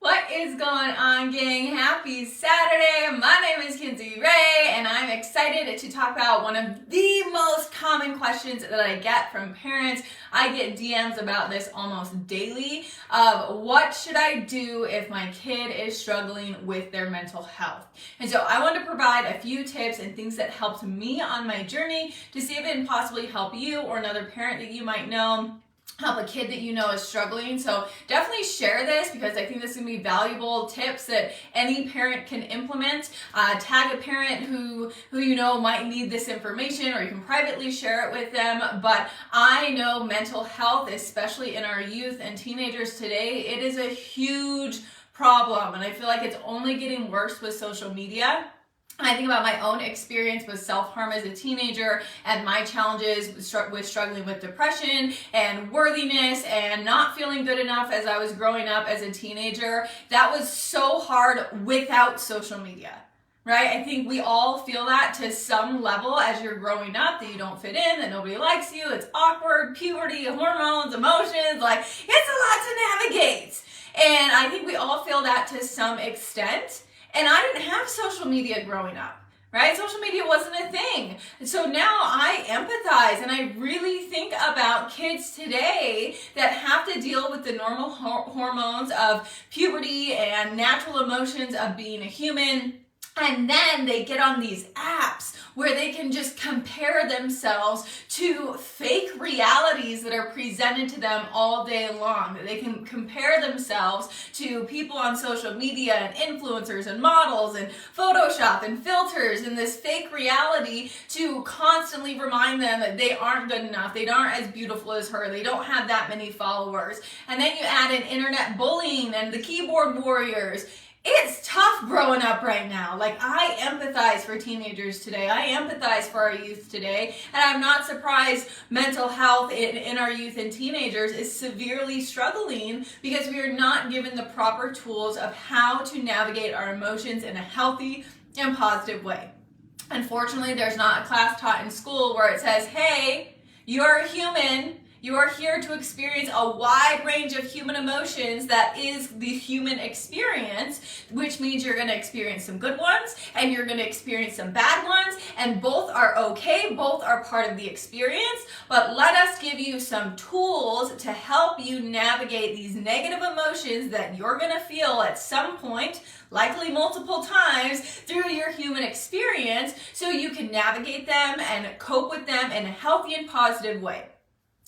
What is going on, gang? Happy Saturday. My name is Kinsey Ray, and I'm excited to talk about one of the most common questions that I get from parents. I get DMs about this almost daily of what should I do if my kid is struggling with their mental health? And so I want to provide a few tips and things that helped me on my journey to see if it can possibly help you or another parent that you might know, help a kid that you know is struggling. So definitely share this because I think this is going to be valuable tips that any parent can implement. Tag a parent who you know might need this information, or you can privately share it with them. But I know mental health, especially in our youth and teenagers today, it is a huge problem, and I feel like it's only getting worse with social media. I think about my own experience with self-harm as a teenager and my challenges with struggling with depression and worthiness and not feeling good enough as I was growing up as a teenager. That was so hard without social media. Right? I think we all feel that to some level as you're growing up, that you don't fit in, that nobody likes you, it's awkward, puberty, hormones, emotions, like it's a lot to navigate. And I think we all feel that to some extent. And I didn't have social media growing up, right? Social media wasn't a thing. And so now I empathize and I really think about kids today that have to deal with the normal hormones of puberty and natural emotions of being a human. And then they get on these apps where they can just compare themselves to fake realities that are presented to them all day long. They can compare themselves to people on social media and influencers and models and Photoshop and filters and this fake reality to constantly remind them that they aren't good enough, they aren't as beautiful as her, they don't have that many followers. And then you add in internet bullying and the keyboard warriors. It's tough growing up right now. Like, I empathize for teenagers today. I empathize for our youth today. And I'm not surprised mental health in our youth and teenagers is severely struggling because we are not given the proper tools of how to navigate our emotions in a healthy and positive way. Unfortunately, there's not a class taught in school where it says, hey, you're a human. You are here to experience a wide range of human emotions that is the human experience, which means you're going to experience some good ones and you're going to experience some bad ones, and both are okay, both are part of the experience, but let us give you some tools to help you navigate these negative emotions that you're going to feel at some point, likely multiple times through your human experience, so you can navigate them and cope with them in a healthy and positive way.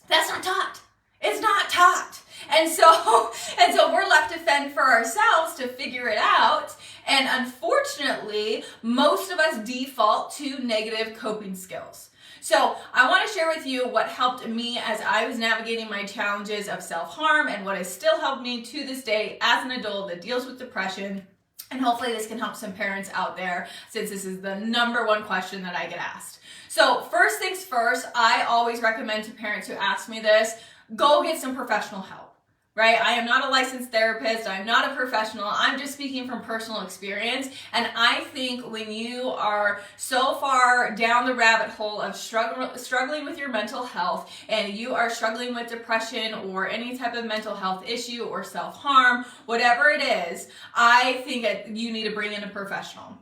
That's not taught. It's not taught. And so we're left to fend for ourselves to figure it out. And unfortunately, most of us default to negative coping skills. So I want to share with you what helped me as I was navigating my challenges of self-harm and what has still helped me to this day as an adult that deals with depression. And hopefully this can help some parents out there, since this is the number one question that I get asked. So first things first, I always recommend to parents who ask me this, go get some professional help, right? I am not a licensed therapist. I'm not a professional. I'm just speaking from personal experience. And I think when you are so far down the rabbit hole of struggling with your mental health, and you are struggling with depression or any type of mental health issue or self-harm, whatever it is, I think you need to bring in a professional.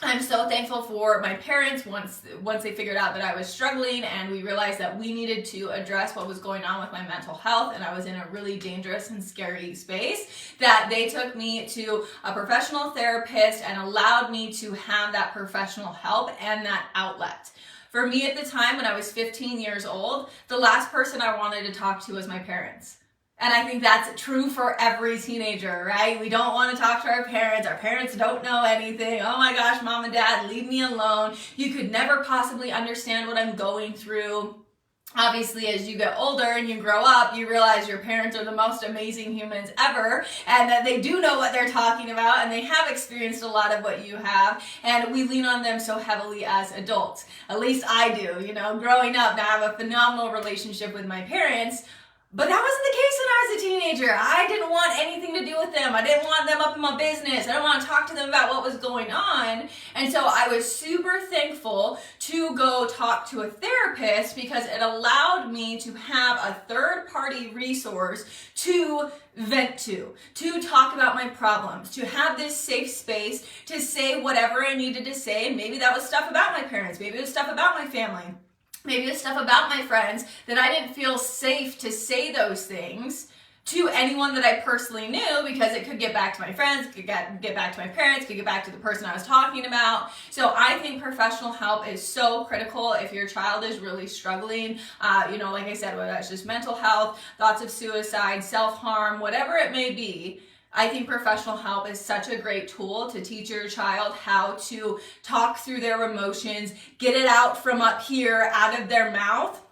I'm so thankful for my parents once they figured out that I was struggling and we realized that we needed to address what was going on with my mental health, and I was in a really dangerous and scary space, that they took me to a professional therapist and allowed me to have that professional help and that outlet. For me at the time when I was 15 years old, the last person I wanted to talk to was my parents. And I think that's true for every teenager, right? We don't want to talk to our parents. Our parents don't know anything. Oh my gosh, mom and dad, leave me alone. You could never possibly understand what I'm going through. Obviously, as you get older and you grow up, you realize your parents are the most amazing humans ever, and that they do know what they're talking about, and they have experienced a lot of what you have, and we lean on them so heavily as adults. At least I do. Growing up, now I have a phenomenal relationship with my parents. But that wasn't the case when I was a teenager. I didn't want anything to do with them. I didn't want them up in my business. I didn't want to talk to them about what was going on. And so I was super thankful to go talk to a therapist because it allowed me to have a third-party resource to vent to talk about my problems, to have this safe space to say whatever I needed to say. And maybe that was stuff about my parents. Maybe it was stuff about my family. Maybe it's stuff about my friends that I didn't feel safe to say those things to anyone that I personally knew because it could get back to my friends, could get back to my parents, could get back to the person I was talking about. So I think professional help is so critical if your child is really struggling. Like I said, whether that's just mental health, thoughts of suicide, self-harm, whatever it may be. I think professional help is such a great tool to teach your child how to talk through their emotions, get it out from up here, out of their mouth.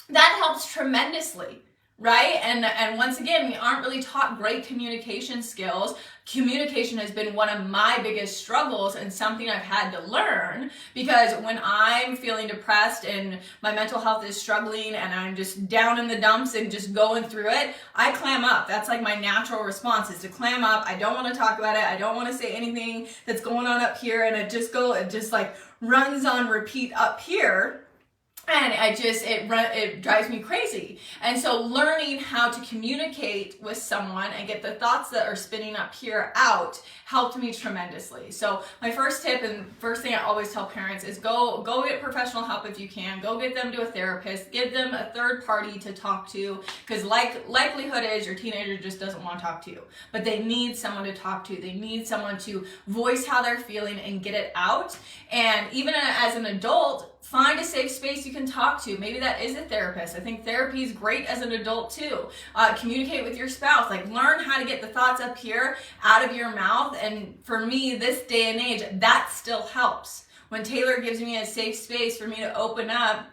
That helps tremendously, right? And once again, we aren't really taught great communication skills. Communication has been one of my biggest struggles and something I've had to learn because when I'm feeling depressed and my mental health is struggling and I'm just down in the dumps and just going through it, I clam up. That's like my natural response is to clam up. I don't want to talk about it. I don't want to say anything that's going on up here, and it just like runs on repeat up here. And it drives me crazy. And so learning how to communicate with someone and get the thoughts that are spinning up here out helped me tremendously. So my first tip and first thing I always tell parents is go get professional help if you can. Go get them to a therapist. Give them a third party to talk to, because likelihood is your teenager just doesn't want to talk to you. But they need someone to talk to. They need someone to voice how they're feeling and get it out. And even as an adult, find a safe space you can talk to. Maybe that is a therapist. I think therapy is great as an adult too. Communicate with your spouse. Like learn how to get the thoughts up here out of your mouth. And for me, this day and age, that still helps. When Taylor gives me a safe space for me to open up,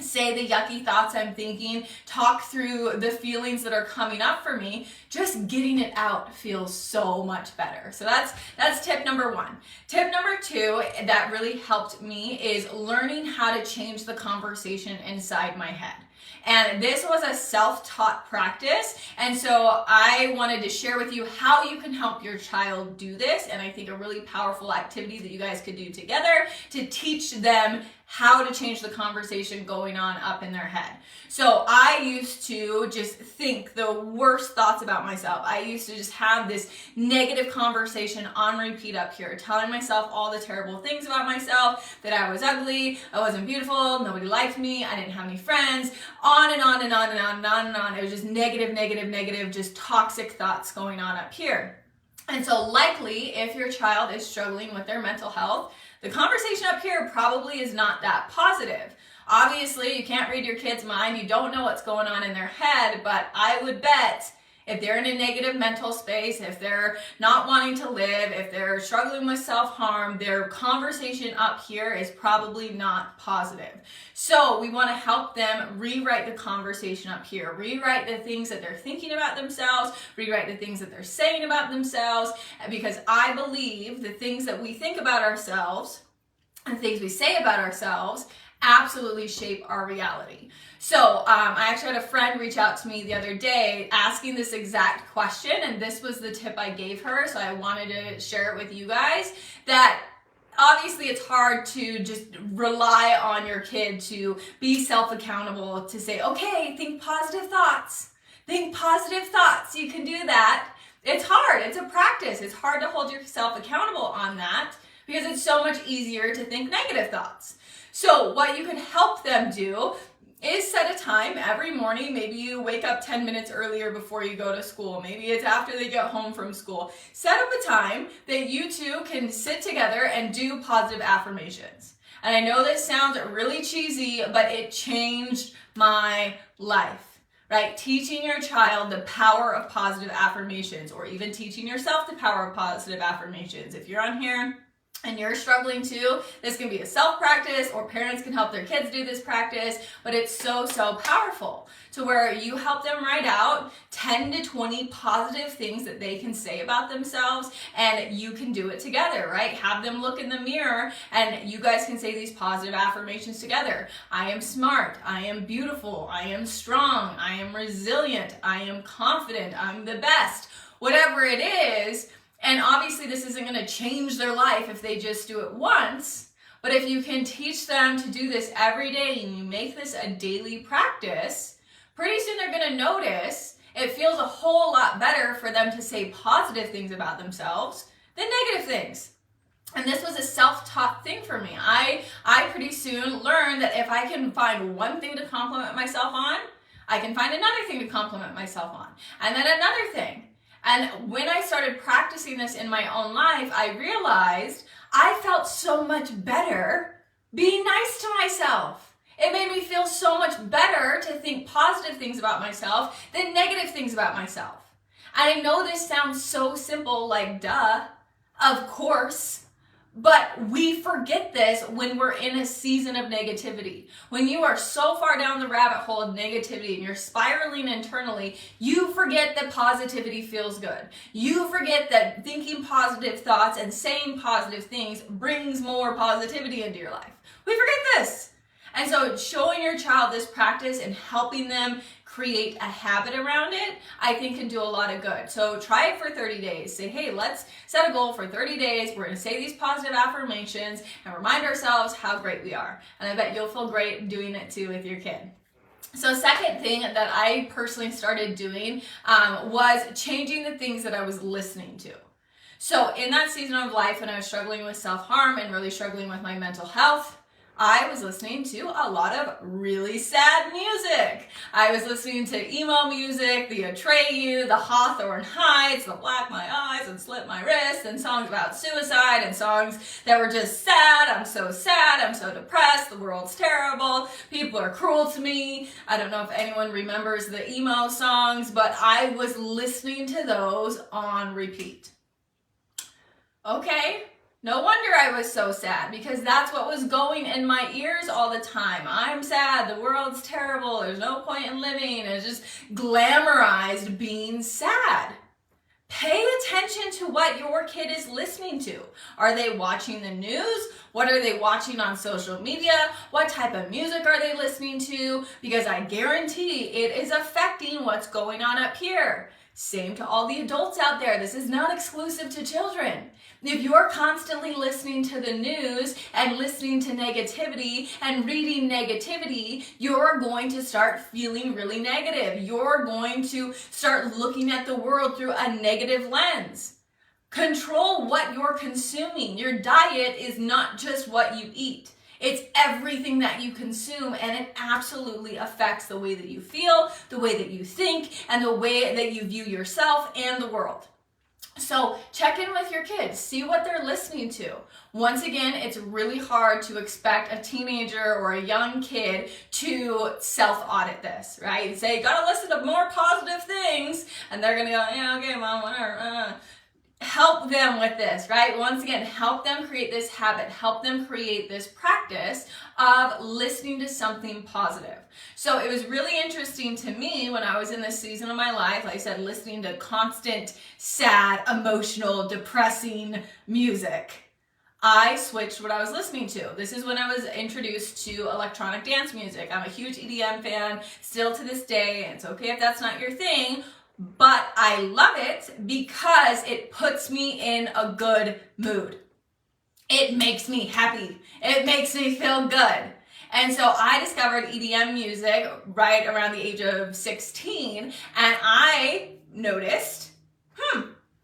say the yucky thoughts I'm thinking, talk through the feelings that are coming up for me, just getting it out feels so much better. So that's tip number one. Tip number two that really helped me is learning how to change the conversation inside my head. And this was a self-taught practice. And so I wanted to share with you how you can help your child do this. And I think a really powerful activity that you guys could do together to teach them how to change the conversation going on up in their head. So I used to just think the worst thoughts about myself. I used to just have this negative conversation on repeat up here, telling myself all the terrible things about myself, that I was ugly, I wasn't beautiful, nobody liked me, I didn't have any friends, on and on and on and on and on and on. It was just negative, just toxic thoughts going on up here. And so likely, if your child is struggling with their mental health, the conversation up here probably is not that positive. Obviously, you can't read your kid's mind. You don't know what's going on in their head, but I would bet if they're in a negative mental space, if they're not wanting to live, if they're struggling with self-harm, their conversation up here is probably not positive. So we want to help them rewrite the conversation up here, rewrite the things that they're thinking about themselves, rewrite the things that they're saying about themselves, because I believe the things that we think about ourselves and things we say about ourselves absolutely shape our reality. So I actually had a friend reach out to me the other day asking this exact question, and this was the tip I gave her, so I wanted to share it with you guys, that obviously it's hard to just rely on your kid to be self-accountable, to say, okay, think positive thoughts. Think positive thoughts. You can do that. It's hard. It's a practice. It's hard to hold yourself accountable on that because it's so much easier to think negative thoughts. So what you can help them do is set a time every morning. Maybe you wake up 10 minutes earlier before you go to school. Maybe it's after they get home from school. Set up a time that you two can sit together and do positive affirmations. And I know this sounds really cheesy, but it changed my life, right? Teaching your child the power of positive affirmations, or even teaching yourself the power of positive affirmations. If you're on here and you're struggling too, this can be a self practice, or parents can help their kids do this practice, but it's so powerful to where you help them write out 10 to 20 positive things that they can say about themselves, and you can do it together, right? Have them look in the mirror and you guys can say these positive affirmations together. I am smart, I am beautiful, I am strong, I am resilient, I am confident, I'm the best, whatever it is. And obviously this isn't going to change their life if they just do it once, but if you can teach them to do this every day and you make this a daily practice, pretty soon they're going to notice it feels a whole lot better for them to say positive things about themselves than negative things. And this was a self-taught thing for me. I pretty soon learned that if I can find one thing to compliment myself on, I can find another thing to compliment myself on, and then another thing. And when I started practicing this in my own life, I realized I felt so much better being nice to myself. It made me feel so much better to think positive things about myself than negative things about myself. And I know this sounds so simple, like duh, of course, but we forget this when we're in a season of negativity. When you are so far down the rabbit hole of negativity and you're spiraling internally, you forget that positivity feels good. You forget that thinking positive thoughts and saying positive things brings more positivity into your life. We forget this. And so showing your child this practice and helping them create a habit around it, I think can do a lot of good. So try it for 30 days. Say, hey, let's set a goal for 30 days. We're going to say these positive affirmations and remind ourselves how great we are. And I bet you'll feel great doing it too with your kid. So second thing that I personally started doing was changing the things that I was listening to. So in that season of life when I was struggling with self-harm and really struggling with my mental health, I was listening to a lot of really sad music. I was listening to emo music, the Atreyu, the Hawthorne Heights, the Black My Eyes and Slit My Wrists, and songs about suicide and songs that were just sad. I'm so depressed, the world's terrible, people are cruel to me. I don't know if anyone remembers the emo songs, but I was listening to those on repeat. Okay. No wonder I was so sad, because that's what was going in my ears all the time. I'm sad, the world's terrible, there's no point in living. It's just glamorized being sad. Pay attention to what your kid is listening to. Are they watching the news? What are they watching on social media? What type of music are they listening to? Because I guarantee it is affecting what's going on up here. Same to all the adults out there. This is not exclusive to children. If you're constantly listening to the news and listening to negativity and reading negativity, you're going to start feeling really negative. You're going to start looking at the world through a negative lens. Control what you're consuming. Your diet is not just what you eat. It's everything that you consume, and it absolutely affects the way that you feel, the way that you think, and the way that you view yourself and the world. So check in with your kids, see what they're listening to. Once again, it's really hard to expect a teenager or a young kid to self-audit this, right? You say, you gotta listen to more positive things, and they're gonna go, yeah, okay, mom, whatever. Help them with this, right? Once again, help them create this habit, help them create this practice of listening to something positive. So it was really interesting to me when I was in this season of my life, like I said, listening to constant, sad, emotional, depressing music. I switched what I was listening to. This is when I was introduced to electronic dance music. I'm a huge EDM fan, still to this day, and it's okay if that's not your thing, but I love it because it puts me in a good mood. It makes me happy. It makes me feel good. And so I discovered EDM music right around the age of 16, and I noticed,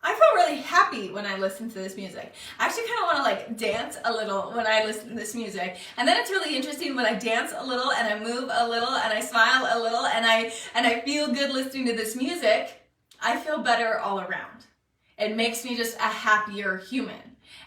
I feel really happy when I listen to this music. I actually kind of want to like dance a little when I listen to this music. And then it's really interesting when I dance a little and I move a little and I smile a little and I feel good listening to this music, I feel better all around. It makes me just a happier human.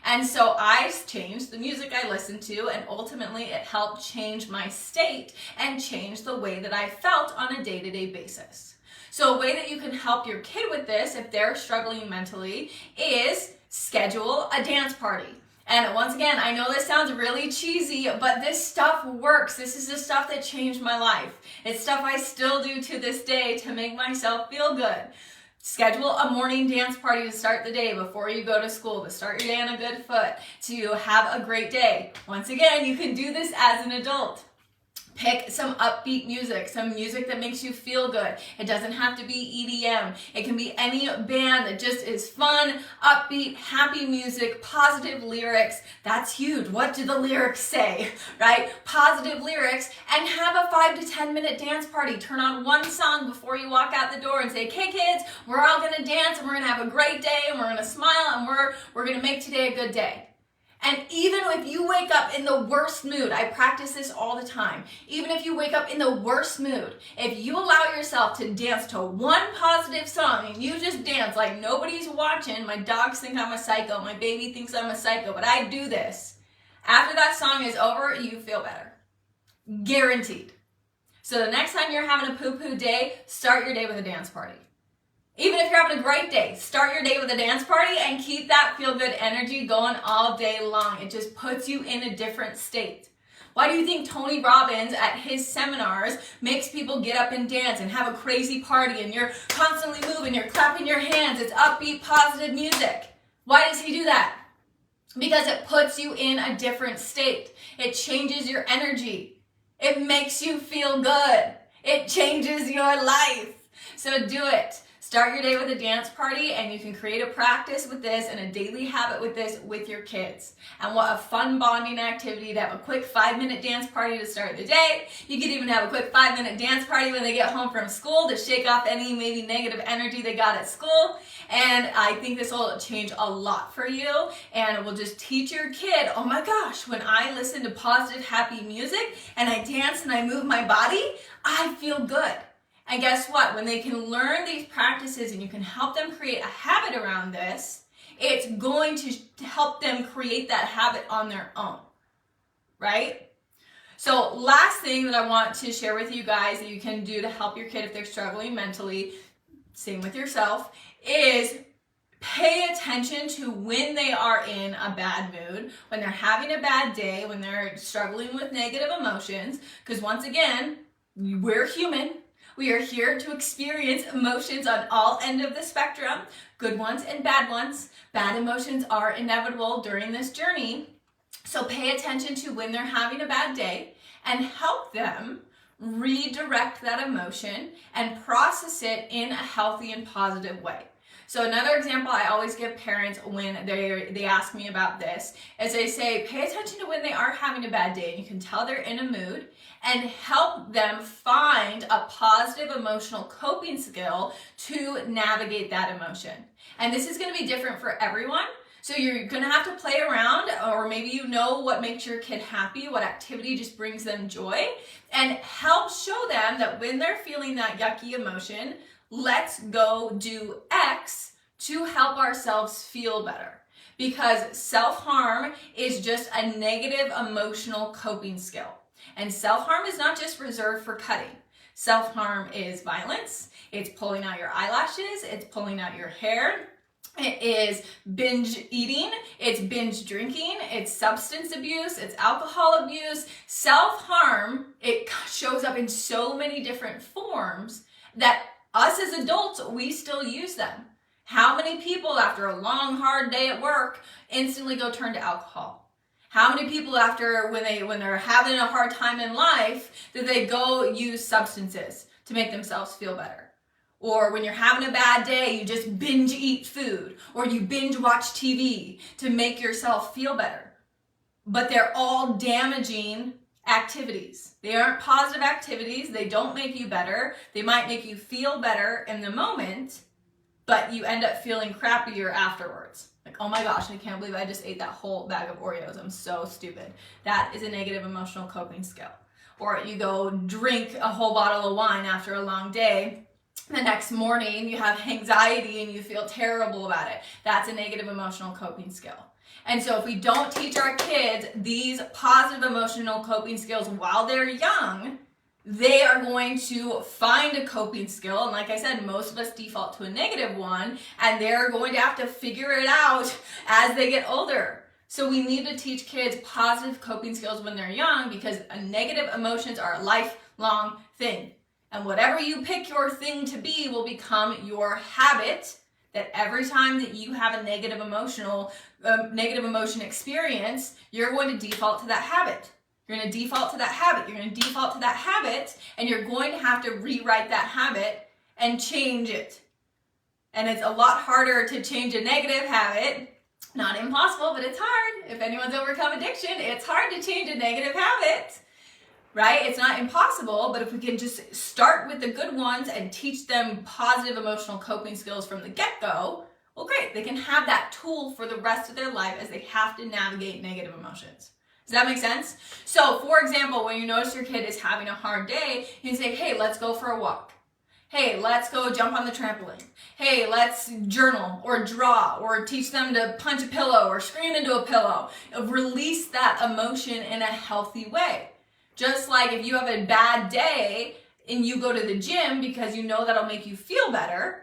And so I changed the music I listened to, and ultimately it helped change my state and change the way that I felt on a day-to-day basis. So a way that you can help your kid with this if they're struggling mentally is schedule a dance party. And once again, I know this sounds really cheesy, but this stuff works. This is the stuff that changed my life. It's stuff I still do to this day to make myself feel good. Schedule a morning dance party to start the day before you go to school, to start your day on a good foot, to have a great day. Once again, you can do this as an adult. Pick some upbeat music, some music that makes you feel good. It doesn't have to be EDM. It can be any band that just is fun, upbeat, happy music, positive lyrics. That's huge. What do the lyrics say, right? Positive lyrics, and have a 5 to 10 minute dance party. Turn on one song before you walk out the door and say, okay kids, we're all gonna dance and we're gonna have a great day and we're gonna smile and we're gonna make today a good day. And even if you wake up in the worst mood, I practice this all the time, even if you wake up in the worst mood, if you allow yourself to dance to one positive song and you just dance like nobody's watching, my dogs think I'm a psycho, my baby thinks I'm a psycho, but I do this. After that song is over, you feel better. Guaranteed. So the next time you're having a poo-poo day, start your day with a dance party. Even if you're having a great day, start your day with a dance party and keep that feel-good energy going all day long. It just puts you in a different state. Why do you think Tony Robbins at his seminars makes people get up and dance and have a crazy party and you're constantly moving, you're clapping your hands, it's upbeat, positive music? Why does he do that? Because it puts you in a different state. It changes your energy. It makes you feel good. It changes your life. So do it. Start your day with a dance party, and you can create a practice with this and a daily habit with this with your kids. And what a fun bonding activity to have a quick 5-minute dance party to start the day. You could even have a quick 5-minute dance party when they get home from school to shake off any maybe negative energy they got at school. And I think this will change a lot for you, and it will just teach your kid, oh my gosh, when I listen to positive, happy music and I dance and I move my body, I feel good. And guess what? When they can learn these practices and you can help them create a habit around this, it's going to help them create that habit on their own, right? So last thing that I want to share with you guys that you can do to help your kid if they're struggling mentally, same with yourself, is pay attention to when they are in a bad mood, when they're having a bad day, when they're struggling with negative emotions, because once again, we're human. We are here to experience emotions on all ends of the spectrum, good ones and bad ones. Bad emotions are inevitable during this journey. So pay attention to when they're having a bad day and help them redirect that emotion and process it in a healthy and positive way. So another example I always give parents when they ask me about this is they say, pay attention to when they are having a bad day and you can tell they're in a mood, and help them find a positive emotional coping skill to navigate that emotion. And this is going to be different for everyone. So you're going to have to play around, or maybe you know what makes your kid happy, what activity just brings them joy, and help show them that when they're feeling that yucky emotion, let's go do X to help ourselves feel better. Because self-harm is just a negative emotional coping skill. And self-harm is not just reserved for cutting. Self-harm is violence, it's pulling out your eyelashes, it's pulling out your hair, it is binge eating, it's binge drinking, it's substance abuse, it's alcohol abuse. Self-harm, it shows up in so many different forms that us as adults, we still use them. How many people after a long, hard day at work instantly go turn to alcohol? How many people after when they're having a hard time in life, do they go use substances to make themselves feel better? Or when you're having a bad day, you just binge eat food, or you binge watch TV to make yourself feel better. But they're all damaging activities. They aren't positive activities. They don't make you better. They might make you feel better in the moment, but you end up feeling crappier afterwards. Like, oh my gosh, I can't believe I just ate that whole bag of Oreos. I'm so stupid. That is a negative emotional coping skill. Or you go drink a whole bottle of wine after a long day. The next morning you have anxiety and you feel terrible about it. That's a negative emotional coping skill. And so if we don't teach our kids these positive emotional coping skills while they're young, they are going to find a coping skill. And like I said, most of us default to a negative one, and they're going to have to figure it out as they get older. So we need to teach kids positive coping skills when they're young, because negative emotions are a lifelong thing. And whatever you pick your thing to be will become your habit, that every time that you have a negative emotion experience, you're going to default to that habit. You're going to default to that habit. You're going to default to that habit, and you're going to have to rewrite that habit and change it. And it's a lot harder to change a negative habit. Not impossible, but it's hard. If anyone's overcome addiction, it's hard to change a negative habit, right? It's not impossible, but if we can just start with the good ones and teach them positive emotional coping skills from the get-go, well, great. They can have that tool for the rest of their life as they have to navigate negative emotions. Does that make sense? So, for example, when you notice your kid is having a hard day, you can say, hey, let's go for a walk. Hey, let's go jump on the trampoline. Hey, let's journal or draw, or teach them to punch a pillow or scream into a pillow. Release that emotion in a healthy way. Just like if you have a bad day and you go to the gym because you know that'll make you feel better,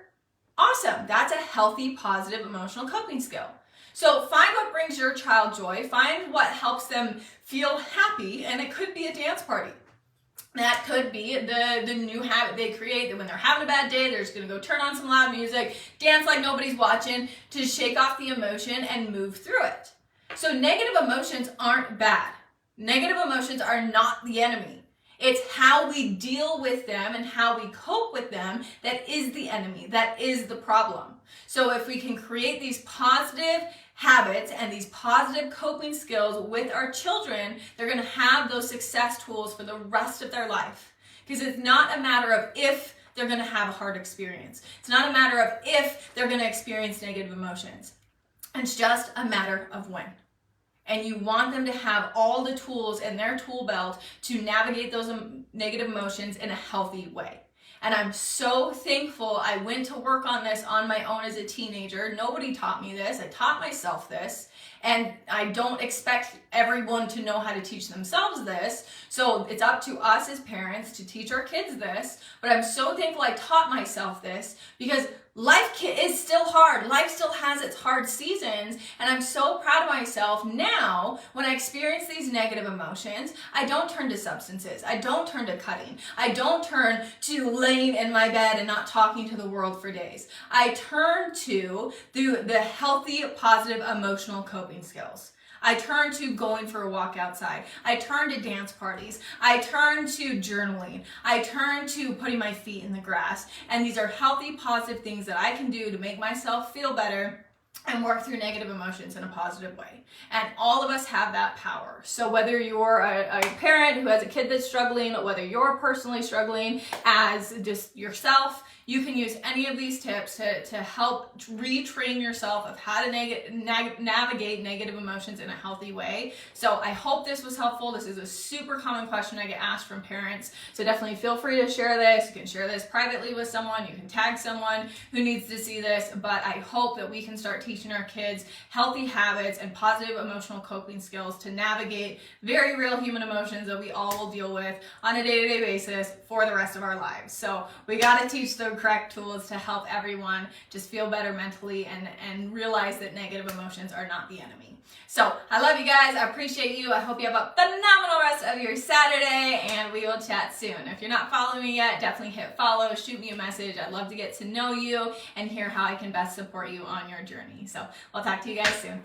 awesome. That's a healthy, positive emotional coping skill. So find what brings your child joy, find what helps them feel happy, and it could be a dance party. That could be the new habit they create, that when they're having a bad day, they're just going to go turn on some loud music, dance like nobody's watching, to shake off the emotion and move through it. So negative emotions aren't bad. Negative emotions are not the enemy. It's how we deal with them and how we cope with them that is the enemy, that is the problem. So if we can create these positive habits and these positive coping skills with our children, they're going to have those success tools for the rest of their life. Because it's not a matter of if they're going to have a hard experience. It's not a matter of if they're going to experience negative emotions. It's just a matter of when. And you want them to have all the tools in their tool belt to navigate those negative emotions in a healthy way. And I'm so thankful I went to work on this on my own as a teenager. Nobody taught me this. I taught myself this. And I don't expect everyone to know how to teach themselves this. So it's up to us as parents to teach our kids this. But I'm so thankful I taught myself this, because life is still hard. Life still has its hard seasons. And I'm so proud of myself now when I experience these negative emotions. I don't turn to substances. I don't turn to cutting. I don't turn to laying in my bed and not talking to the world for days. I turn to the healthy, positive, emotional coping skills. I turn to going for a walk outside. I turn to dance parties. I turn to journaling. I turn to putting my feet in the grass. And these are healthy, positive things that I can do to make myself feel better and work through negative emotions in a positive way. And all of us have that power. So whether you're a parent who has a kid that's struggling, whether you're personally struggling as just yourself, you can use any of these tips to help retrain yourself of how to navigate negative emotions in a healthy way. So I hope this was helpful. This is a super common question I get asked from parents. So definitely feel free to share this. You can share this privately with someone. You can tag someone who needs to see this. But I hope that we can start teaching our kids healthy habits and positive emotional coping skills to navigate very real human emotions that we all will deal with on a day-to-day basis for the rest of our lives. So we got to teach the correct tools to help everyone just feel better mentally and realize that negative emotions are not the enemy. So I love you guys. I appreciate you. I hope you have a phenomenal rest of your Saturday, and we will chat soon. If you're not following me yet, definitely hit follow, shoot me a message. I'd love to get to know you and hear how I can best support you on your journey. So I'll talk to you guys soon.